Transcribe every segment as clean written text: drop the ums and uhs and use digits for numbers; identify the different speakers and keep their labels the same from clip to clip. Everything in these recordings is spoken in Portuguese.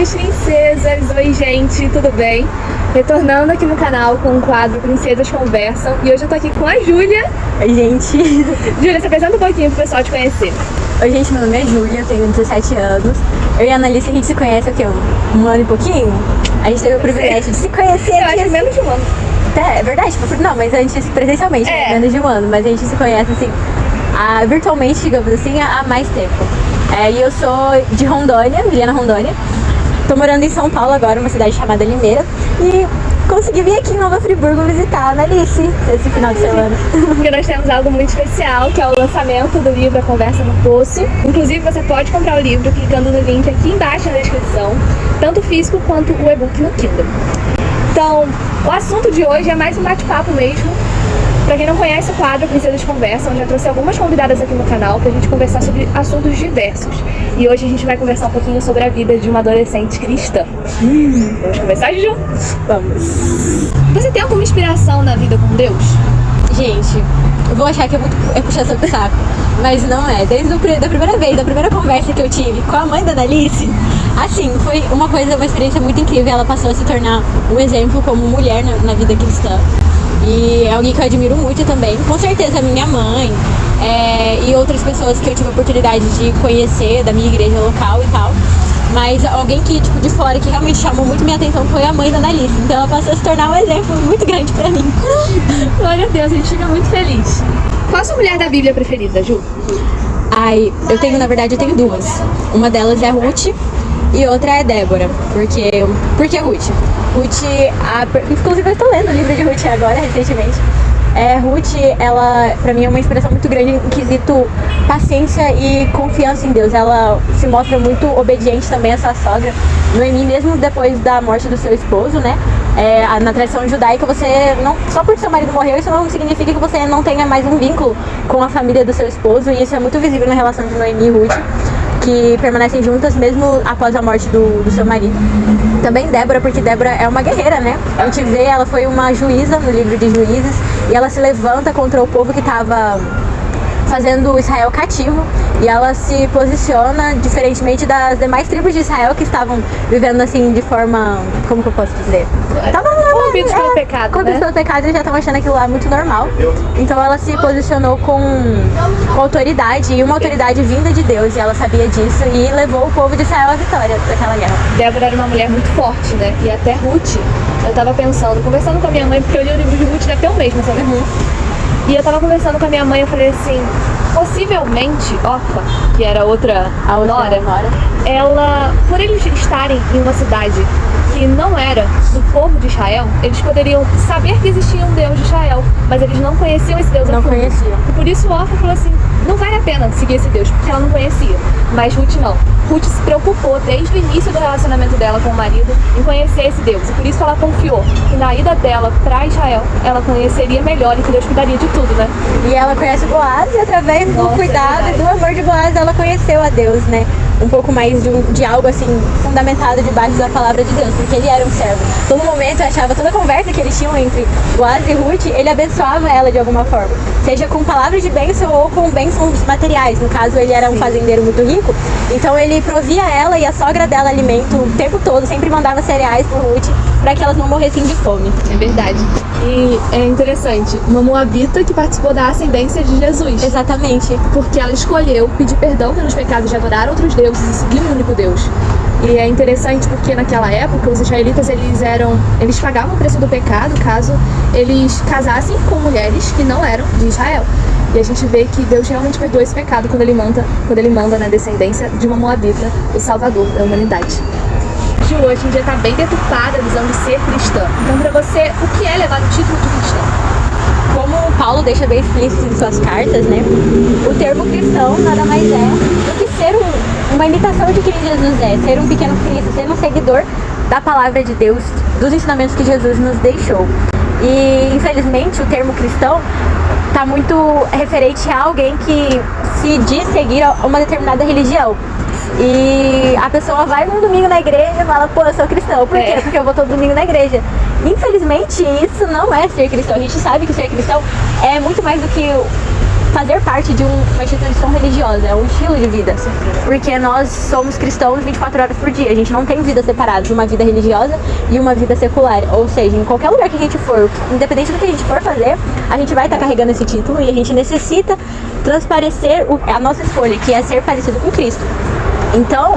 Speaker 1: minhas princesas! Oi, gente, tudo bem? Retornando aqui no canal com o quadro Princesas Conversam. E hoje eu tô aqui com a Júlia.
Speaker 2: Oi, gente.
Speaker 1: Júlia, se apresenta um pouquinho pro pessoal te conhecer.
Speaker 2: Oi, gente, meu nome é Júlia, eu tenho 17 anos. Eu e a Annalise, a gente se conhece há o quê? Um ano e pouquinho? A gente teve o privilégio de se conhecer
Speaker 1: Eu
Speaker 2: aqui.
Speaker 1: acho que menos de um ano.
Speaker 2: É verdade, não, mas antes presencialmente, né? Menos de um ano. Mas a gente se conhece, assim, virtualmente, digamos assim, há mais tempo. E eu sou de Rondônia, Juliana Rondônia. Tô morando em São Paulo agora, uma cidade chamada Limeira. E consegui vir aqui em Nova Friburgo visitar a Annalise esse final de semana.
Speaker 1: Porque nós temos algo muito especial, que é o lançamento do livro A Conversa no Poço. Inclusive, você pode comprar o livro clicando no link aqui embaixo na descrição, tanto o físico quanto o e-book no Kindle. Então, o assunto de hoje é mais um bate-papo mesmo. Pra quem não conhece o quadro Princesas Conversam, eu já trouxe algumas convidadas aqui no canal pra gente conversar sobre assuntos diversos. E hoje a gente vai conversar um pouquinho sobre a vida de uma adolescente cristã. Vamos conversar, Ju?
Speaker 2: Vamos.
Speaker 1: Você tem alguma inspiração na vida com Deus?
Speaker 2: Gente, eu vou achar que é puxação de saco, mas não é. Desde da primeira vez, da primeira conversa que eu tive com a mãe da Annalise, assim, foi uma experiência muito incrível. Ela passou a se tornar um exemplo como mulher na vida cristã. E é alguém que eu admiro muito também. Com certeza minha mãe e outras pessoas que eu tive a oportunidade de conhecer da minha igreja local e tal. Mas alguém que, tipo, de fora, que realmente chamou muito minha atenção foi a mãe da Annalise. Então ela passou a se tornar um exemplo muito grande pra mim.
Speaker 1: Glória a Deus, a gente fica muito feliz. Qual a sua mulher da Bíblia preferida, Ju?
Speaker 2: Na verdade eu tenho duas. Uma delas é Ruth e outra é Débora. Por que Ruth? Inclusive eu estou lendo o livro de Ruth agora, recentemente. Ruth, ela, pra mim, é uma inspiração muito grande em quesito paciência e confiança em Deus. Ela se mostra muito obediente também a sua sogra, Noemi, mesmo depois da morte do seu esposo, né? Na tradição judaica, você não, só porque seu marido morreu, isso não significa que você não tenha mais um vínculo com a família do seu esposo, e isso é muito visível na relação de Noemi e Ruth, que permanecem juntas mesmo após a morte do seu marido. Também Débora, porque Débora é uma guerreira, né? A gente vê, ela foi uma juíza no livro de Juízes, e ela se levanta contra o povo que estava fazendo Israel cativo, e ela se posiciona diferentemente das demais tribos de Israel que estavam vivendo assim de forma, como que eu posso dizer? Estavam
Speaker 1: corrompidos pelo pecado,
Speaker 2: corrompidos pelo pecado, e já estavam achando aquilo lá muito normal. Então ela se posicionou com autoridade, e uma autoridade vinda de Deus, e ela sabia disso, e levou o povo de Israel à vitória daquela guerra.
Speaker 1: Débora era uma mulher muito forte, né? E até Ruth, eu tava pensando, conversando com a minha mãe, porque eu li o livro de Ruth deve ter um mês, sabe? E eu tava conversando com a minha mãe, eu falei assim, possivelmente Orfa, que era a outra nora, ela, por eles estarem em uma cidade que não era do povo de Israel, eles poderiam saber que existia um Deus de Israel, mas eles não conheciam esse Deus.
Speaker 2: Não conheciam.
Speaker 1: E por isso Orfa falou assim, não vale a pena seguir esse Deus, porque ela não conhecia. Mas Ruth não. Ruth se preocupou desde o início do relacionamento dela com o marido em conhecer esse Deus. E por isso ela confiou que na ida dela para Israel, ela conheceria melhor e que Deus cuidaria de tudo, né?
Speaker 2: E ela conhece Boaz, e através do cuidado e do amor de Boaz, ela conheceu a Deus, né? Um pouco mais de algo assim, fundamentado debaixo da palavra de Deus, porque ele era um servo. Todo momento eu achava, toda conversa que eles tinham entre Boaz e Ruth, ele abençoava ela de alguma forma, seja com palavras de bênção ou com bênçãos materiais. No caso, ele era um fazendeiro muito rico, então ele provia ela e a sogra dela alimento o tempo todo, sempre mandava cereais por Ruth para que elas não morressem de fome.
Speaker 1: É verdade. E é interessante, uma moabita que participou da ascendência de Jesus.
Speaker 2: Exatamente.
Speaker 1: Porque ela escolheu pedir perdão pelos pecados de adorar outros deuses e seguir um único Deus. E é interessante porque naquela época os israelitas eles pagavam o preço do pecado caso eles casassem com mulheres que não eram de Israel. E a gente vê que Deus realmente perdoa esse pecado quando ele manda na descendência de uma moabita o Salvador da humanidade. Ju, hoje em dia está bem deturpada a visão de ser cristã. Então, para você, o que é levar o título de cristã?
Speaker 2: Como Paulo deixa bem explícito em suas cartas, né? O termo cristão nada mais é do que ser uma imitação de quem Jesus é, ser um pequeno Cristo, ser um seguidor da palavra de Deus, dos ensinamentos que Jesus nos deixou. E, infelizmente, o termo cristão está muito referente a alguém que se diz seguir uma determinada religião. E a pessoa vai num domingo na igreja e fala, pô, eu sou cristão. Por quê? Porque eu vou todo domingo na igreja. Infelizmente, isso não é ser cristão. A gente sabe que ser cristão é muito mais do que fazer parte de uma instituição religiosa, é um estilo de vida. Porque nós somos cristãos 24 horas por dia, a gente não tem vida separada, uma vida religiosa e uma vida secular. Ou seja, em qualquer lugar que a gente for, independente do que a gente for fazer, a gente vai estar carregando esse título e a gente necessita transparecer a nossa escolha, que é ser parecido com Cristo. Então,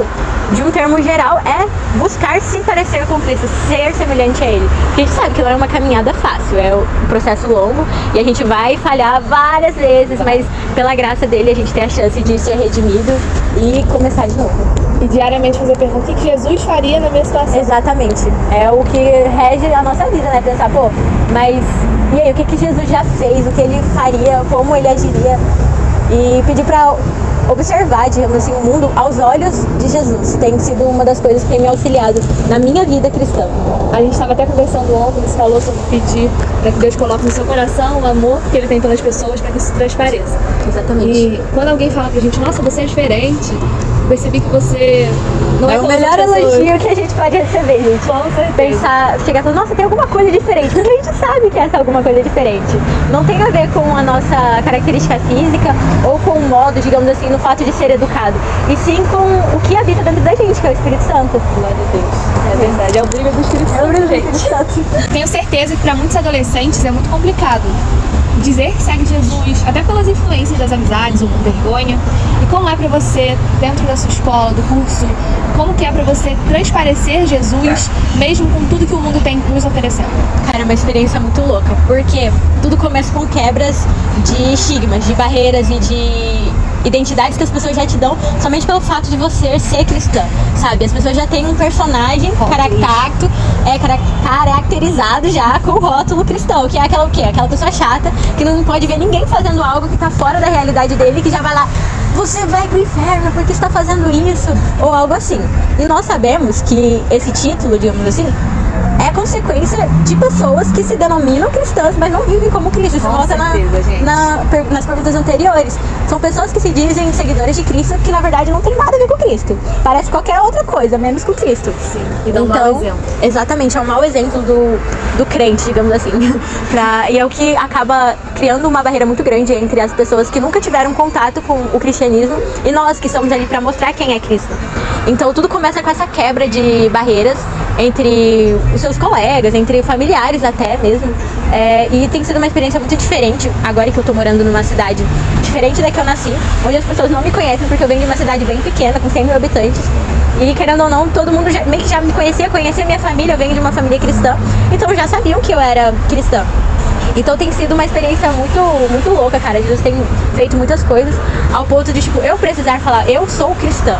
Speaker 2: de um termo geral, é buscar se parecer com Cristo, ser semelhante a Ele. Porque a gente sabe que não é uma caminhada fácil, é um processo longo e a gente vai falhar várias vezes, mas pela graça dele a gente tem a chance de ser redimido e começar de novo.
Speaker 1: E diariamente fazer pergunta: o que Jesus faria na minha situação?
Speaker 2: Exatamente. É o que rege a nossa vida, né? Pensar, pô, mas e aí, o que Jesus já fez, o que ele faria, como ele agiria? E pedir pra observar, digamos assim, o mundo aos olhos de Jesus. Tem sido uma das coisas que tem me auxiliado na minha vida cristã.
Speaker 1: A gente estava até conversando ontem, você falou sobre pedir para que Deus coloque no seu coração o amor que Ele tem pelas pessoas, para que isso transpareça.
Speaker 2: Exatamente.
Speaker 1: E quando alguém fala pra gente: nossa, você é diferente, percebi que você não é
Speaker 2: o melhor elogio que a gente pode receber, gente.
Speaker 1: Com certeza.
Speaker 2: Pensar, chegar e falar: nossa, tem alguma coisa diferente. Porque a gente sabe que essa alguma coisa diferente não tem a ver com a nossa característica física ou com o modo, digamos assim, no fato de ser educado, e sim com o que habita dentro da gente, que é o Espírito Santo.
Speaker 1: Glória a Deus. É verdade, é o brilho do Espírito Santo.
Speaker 2: É o brilho do Espírito Santo.
Speaker 1: Tenho certeza que para muitos adolescentes é muito complicado dizer que segue Jesus, até pelas influências das amizades ou com vergonha. E como é para você, dentro da sua escola, do curso, como que é para você transparecer Jesus, mesmo com tudo que o mundo tem nos oferecendo?
Speaker 2: Cara, é uma experiência muito louca, porque tudo começa com quebras de estigmas, de barreiras e de identidades que as pessoas já te dão somente pelo fato de você ser cristã, sabe? As pessoas já têm um personagem caracterizado já com o rótulo cristão, que é aquela o quê? Aquela pessoa chata que não pode ver ninguém fazendo algo que tá fora da realidade dele, que já vai lá: você vai pro inferno porque está fazendo isso, ou algo assim. E nós sabemos que esse título, digamos assim, é consequência de pessoas que se denominam cristãs, mas não vivem como Cristo. Isso mostra nas perguntas anteriores. São pessoas que se dizem seguidores de Cristo, que na verdade não tem nada a ver com Cristo. Parece qualquer outra coisa, menos com Cristo.
Speaker 1: Sim, e dá um mau exemplo.
Speaker 2: Exatamente, é um mau exemplo do crente, digamos assim. E é o que acaba criando uma barreira muito grande entre as pessoas que nunca tiveram contato com o cristianismo e nós que estamos ali para mostrar quem é Cristo. Então tudo começa com essa quebra de barreiras entre os seus colegas, entre familiares até mesmo. E tem sido uma experiência muito diferente, agora que eu tô morando numa cidade diferente da que eu nasci, onde as pessoas não me conhecem, porque eu venho de uma cidade bem pequena, com 100 mil habitantes. E querendo ou não, todo mundo meio que já me conhecia minha família, eu venho de uma família cristã, então já sabiam que eu era cristã. Então tem sido uma experiência muito, muito louca, cara. Jesus tem feito muitas coisas ao ponto de, tipo, eu precisar falar: eu sou cristã.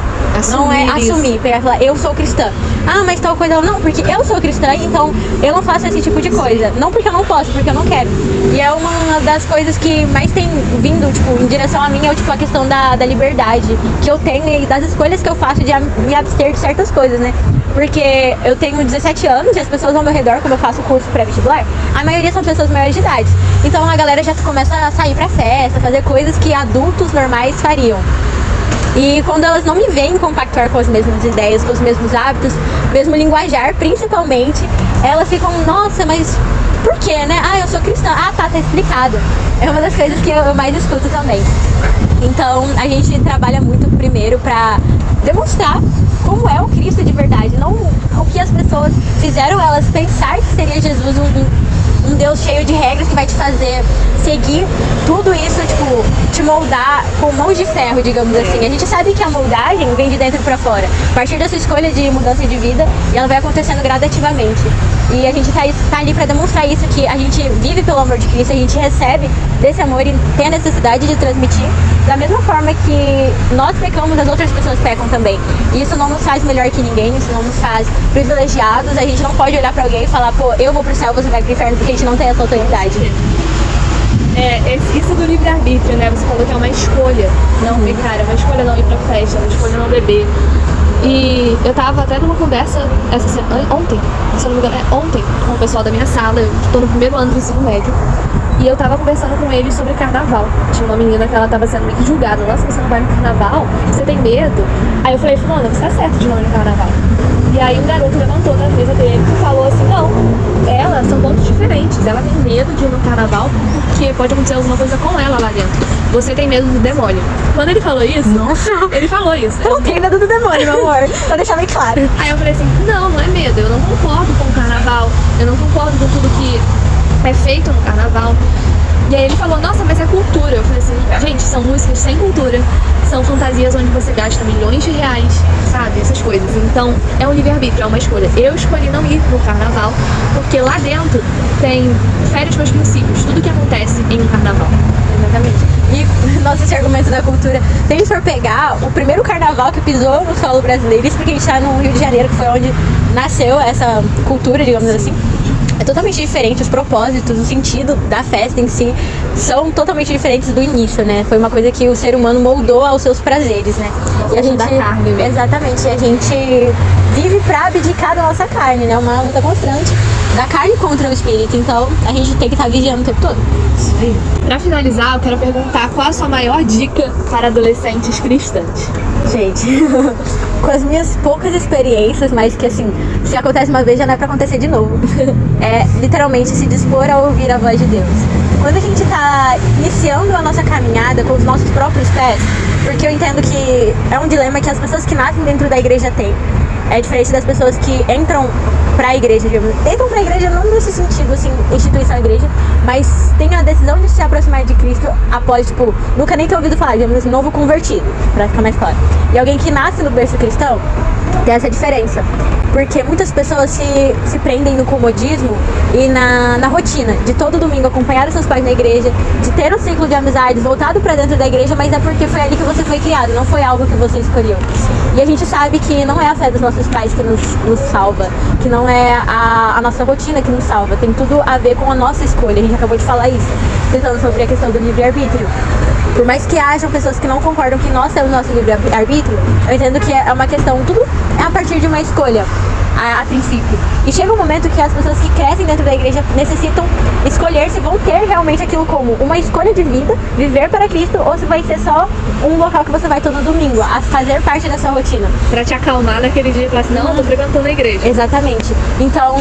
Speaker 2: Não é assumir, pegar e falar: eu sou cristã. Ah, mas tal coisa, não, porque eu sou cristã, então eu não faço esse tipo de coisa. Não porque eu não posso, porque eu não quero. E é uma das coisas que mais tem vindo, tipo, em direção a mim, é tipo a questão da liberdade que eu tenho e das escolhas que eu faço de me abster de certas coisas, né? Porque eu tenho 17 anos e as pessoas ao meu redor, como eu faço curso pré-vestibular, a maioria são pessoas maiores de idade. Então a galera já começa a sair pra festa, fazer coisas que adultos normais fariam. E quando elas não me veem compactuar com as mesmas ideias, com os mesmos hábitos, mesmo linguajar principalmente, elas ficam: nossa, mas por quê, né? Ah, eu sou cristã. Ah, tá explicado. É uma das coisas que eu mais escuto também. Então a gente trabalha muito primeiro pra demonstrar como é o Cristo de verdade, não o que as pessoas fizeram elas pensar que seria Jesus um Deus cheio de regras que vai te fazer seguir tudo isso, tipo, te moldar com mãos de ferro, digamos assim. A gente sabe que a moldagem vem de dentro pra fora, a partir da sua escolha de mudança de vida, e ela vai acontecendo gradativamente. E a gente tá ali pra demonstrar isso, que a gente vive pelo amor de Cristo, a gente recebe desse amor e tem a necessidade de transmitir. Da mesma forma que nós pecamos, as outras pessoas pecam também. E isso não nos faz melhor que ninguém, isso não nos faz privilegiados. A gente não pode olhar pra alguém e falar: pô, eu vou pro céu, você vai pro inferno, porque a gente não tem essa autoridade.
Speaker 1: Isso do livre-arbítrio, né? Você falou que é uma escolha não pecar, é uma escolha não ir pra festa, é uma escolha não beber. E eu tava até numa conversa essa semana, ontem, se eu não me engano, ontem, com o pessoal da minha sala. Eu tô no primeiro ano do ensino médio. E eu tava conversando com eles sobre carnaval. Tinha uma menina que ela tava sendo meio que julgada: nossa, você não vai no carnaval? Você tem medo? Aí eu falei: Fulana, você tá certo de não ir no carnaval. E aí um garoto levantou na mesa dele e falou assim: não, ela dela são pontos diferentes. Ela tem medo de ir no carnaval porque pode acontecer alguma coisa com ela lá dentro. Você tem medo do demônio. Quando ele falou isso, ele falou isso.
Speaker 2: Eu não tenho medo do demônio, meu amor. Pra deixar bem claro.
Speaker 1: Aí eu falei assim, não é medo, eu não concordo com o carnaval, eu não concordo com tudo que é feito no carnaval. E aí ele falou, nossa, mas é cultura. Eu falei assim, gente, são músicas sem cultura, são fantasias onde você gasta milhões de reais, sabe, essas coisas. Então, é um livre-arbítrio, é uma escolha. Eu escolhi não ir no carnaval, porque lá dentro fere os meus princípios, tudo que acontece em um carnaval.
Speaker 2: Exatamente. E, nossa, esse argumento da cultura, se a gente for pegar o primeiro carnaval que pisou no solo brasileiro, isso porque a gente tá no Rio de Janeiro, que foi onde nasceu essa cultura, digamos assim, é totalmente diferente, os propósitos, o sentido da festa em si são totalmente diferentes do início, né? Foi uma coisa que o ser humano moldou aos seus prazeres, né? E a gente,
Speaker 1: da carne mesmo.
Speaker 2: exatamente, e a gente vive pra abdicar da nossa carne, né? Uma luta constante da carne contra o espírito, então a gente tem que estar vigiando o tempo todo.
Speaker 1: Isso aí. Pra finalizar, eu quero perguntar qual a sua maior dica para adolescentes cristãs?
Speaker 2: Gente, com as minhas poucas experiências, mas que assim, se acontece uma vez já não é pra acontecer de novo, é literalmente se dispor a ouvir a voz de Deus. Quando a gente tá iniciando a nossa caminhada com os nossos próprios pés, porque eu entendo que é um dilema que as pessoas que nascem dentro da igreja têm. É diferente das pessoas que entram pra igreja, digamos. Entram pra igreja não nesse sentido, assim, instituição igreja, mas tem a decisão de se aproximar de Cristo após, tipo, nunca nem ter ouvido falar, digamos assim, novo convertido, pra ficar mais claro. E alguém que nasce no berço cristão, tem essa diferença. Porque muitas pessoas se prendem no comodismo e na rotina de todo domingo acompanhar os seus pais na igreja, de ter um ciclo de amizades voltado pra dentro da igreja, mas é porque foi ali que você foi criado, não foi algo que você escolheu. E a gente sabe que não é a fé dos nossos pais que nos salva, que não é a nossa rotina que nos salva, tem tudo a ver com a nossa escolha. A gente acabou de falar isso, pensando sobre a questão do livre-arbítrio. Por mais que hajam pessoas que não concordam que nós temos nosso livre-arbítrio, eu entendo que é uma questão, tudo é a partir de uma escolha, a princípio. E chega um momento que as pessoas que crescem dentro da igreja necessitam escolher se vão ter realmente aquilo como uma escolha de vida, viver para Cristo, ou se vai ser só um local que você vai todo domingo, a fazer parte da sua rotina.
Speaker 1: Pra te acalmar naquele dia e falar assim, não, eu tô frequentando a igreja.
Speaker 2: Exatamente. Então,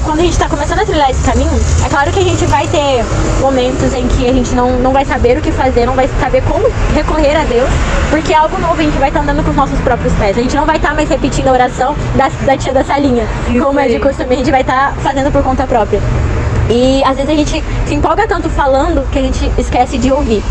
Speaker 2: quando a gente tá começando a trilhar esse caminho, é claro que a gente vai ter momentos em que a gente não vai saber o que fazer, não vai saber como recorrer a Deus, porque é algo novo, a gente vai estar andando com os nossos próprios pés. A gente não vai estar mais repetindo a oração da tia da salinha, como é de costume, a gente vai estar fazendo por conta própria. E às vezes a gente se empolga tanto falando que a gente esquece de ouvir.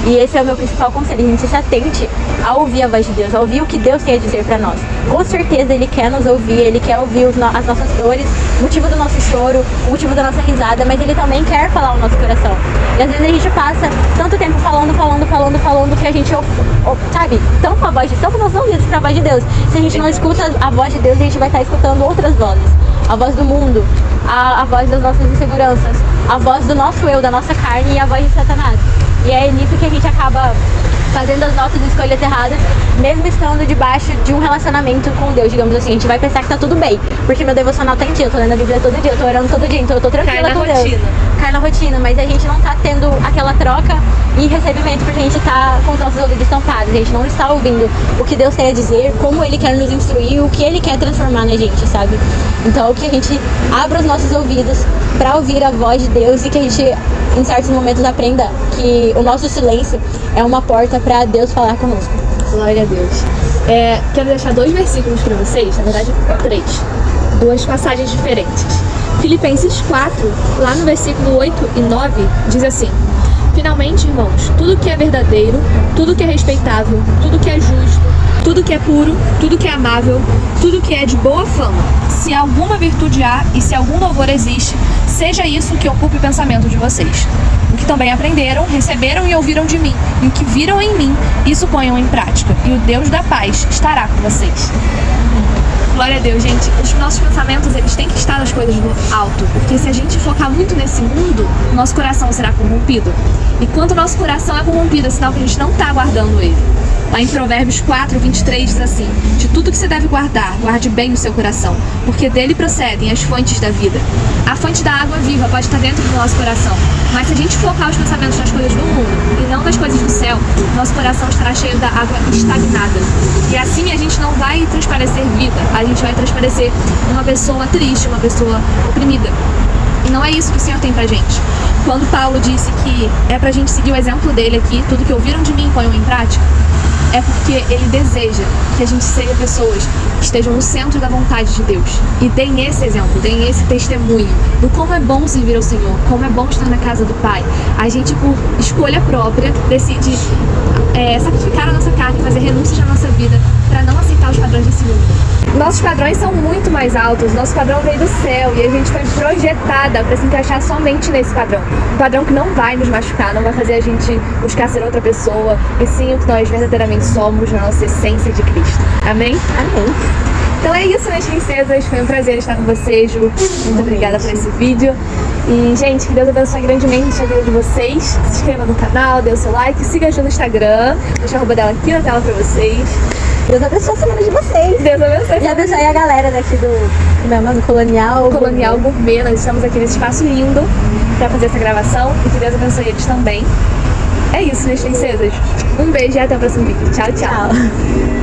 Speaker 2: E esse é o meu principal conselho, a gente se atente a ouvir a voz de Deus, a ouvir o que Deus tem a dizer pra nós. Com certeza Ele quer nos ouvir, Ele quer ouvir as nossas dores, o motivo do nosso choro, o motivo da nossa risada, mas Ele também quer falar o nosso coração. E às vezes a gente passa tanto tempo falando que a gente, sabe, tampa nossos ouvidos pra voz de Deus. Se a gente não escuta a voz de Deus, a gente vai estar escutando outras vozes. A voz do mundo, a voz das nossas inseguranças, a voz do nosso eu, da nossa carne e a voz de Satanás. E é nisso que a gente acaba fazendo as nossas escolhas erradas, mesmo estando debaixo de um relacionamento com Deus, digamos assim. A gente vai pensar que tá tudo bem, porque meu devocional tá em dia, eu tô lendo a Bíblia todo dia, eu tô orando todo dia, então eu tô tranquila com Deus. Cai na rotina, mas a gente não tá tendo aquela troca e recebimento, porque a gente tá com os nossos ouvidos tampados, a gente não está ouvindo o que Deus tem a dizer, como Ele quer nos instruir, o que Ele quer transformar na gente, sabe? Então que a gente abra os nossos ouvidos pra ouvir a voz de Deus e que a gente, em certos momentos, aprenda que o nosso silêncio é uma porta para Deus falar conosco.
Speaker 1: Glória a Deus. Quero deixar 2 versículos para vocês, na verdade 3. 2 passagens diferentes. Filipenses 4, lá no versículo 8 e 9, diz assim: finalmente, irmãos, tudo que é verdadeiro, tudo que é respeitável, tudo que é justo, tudo que é puro, tudo que é amável, tudo que é de boa fama, se alguma virtude há e se algum louvor existe, seja isso que ocupe o pensamento de vocês. O que também aprenderam, receberam e ouviram de mim, e o que viram em mim, isso ponham em prática, e o Deus da paz estará com vocês. Glória a Deus, gente. Os nossos pensamentos, eles têm que estar nas coisas do alto, porque se a gente focar muito nesse mundo, nosso coração será corrompido. E quando o nosso coração é corrompido, é sinal que a gente não está guardando ele. Lá em Provérbios 4, 23 diz assim: de tudo que você deve guardar, guarde bem o seu coração, porque dele procedem as fontes da vida. A fonte da água viva pode estar dentro do nosso coração, mas se a gente focar os pensamentos nas coisas do mundo e não nas coisas do céu, nosso coração estará cheio da água estagnada. E assim a gente não vai transparecer vida, a gente vai transparecer uma pessoa triste, uma pessoa oprimida. E não é isso que o Senhor tem pra gente. Quando Paulo disse que é pra gente seguir o exemplo dele aqui, tudo que ouviram de mim ponham em prática, é porque ele deseja que a gente seja pessoas que estejam no centro da vontade de Deus. E deem esse exemplo, deem esse testemunho do como é bom servir ao Senhor, como é bom estar na casa do Pai. A gente, por escolha própria, decide sacrificar a nossa carne, fazer renúncias na nossa vida para não aceitar os padrões desse mundo. Nossos padrões são muito mais altos, nosso padrão veio do céu e a gente foi projetada para se encaixar somente nesse padrão. Um padrão que não vai nos machucar, não vai fazer a gente buscar ser outra pessoa, e sim o que nós verdadeiramente somos na nossa essência de Cristo. Amém?
Speaker 2: Amém.
Speaker 1: Então é isso, minhas princesas. Foi um prazer estar com vocês, Ju. Muito obrigada por esse vídeo. E, gente, que Deus abençoe grandemente a vida de vocês. Se inscreva no canal, dê o seu like, siga a Ju no Instagram. Deixa a arroba dela aqui na tela pra vocês.
Speaker 2: Deus abençoe a semana de vocês.
Speaker 1: Deus abençoe.
Speaker 2: E abençoe a galera daqui do meu nome, Colonial
Speaker 1: Gourmet. Nós estamos aqui nesse espaço lindo pra fazer essa gravação. E que Deus abençoe eles também. É isso, minhas princesas. Um beijo e até o próximo vídeo. Tchau, tchau.